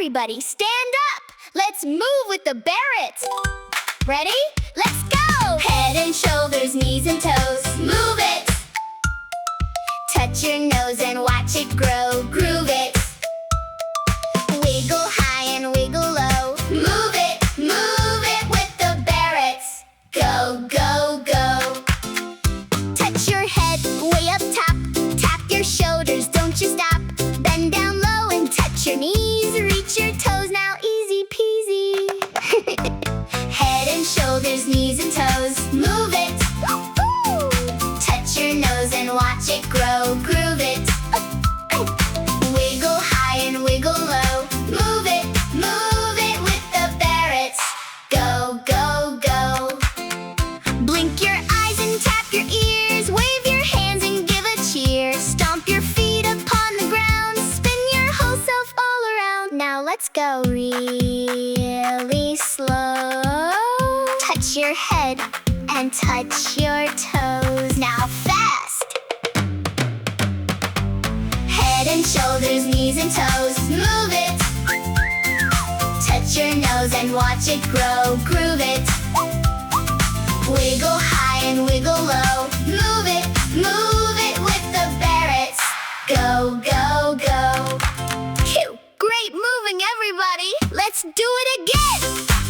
Everybody stand up! Let's move with the Barretts! Ready? Let's go! Head and shoulders, knees and toes, move it! Touch your nose and watch it grow, groove it! Wiggle high and wiggle low, move it with the Barretts! Go, go, go! Touch your head way up top, tap your shoulders, don't you stop! Bend down low and touch your knees, reach your toes now, easy peasy! Head and shoulders, knees and toes, move it! Touch your nose and watch it grow, groove it! Wiggle high and wiggle low, move it with the Barretts! Go, go, go! Blink your eyes and tap your ears, wave your hands and give a cheer. Stomp your feet upon the ground, spin your whole self all around. Now let's go really slow. Touch your head and touch your toes. Now fast! Head and shoulders, knees and toes, move it! Touch your nose and watch it grow, groove it! Wiggle high and wiggle low, move it with the Barretts! Go, go, go! Phew! Great moving, everybody! Let's do it again!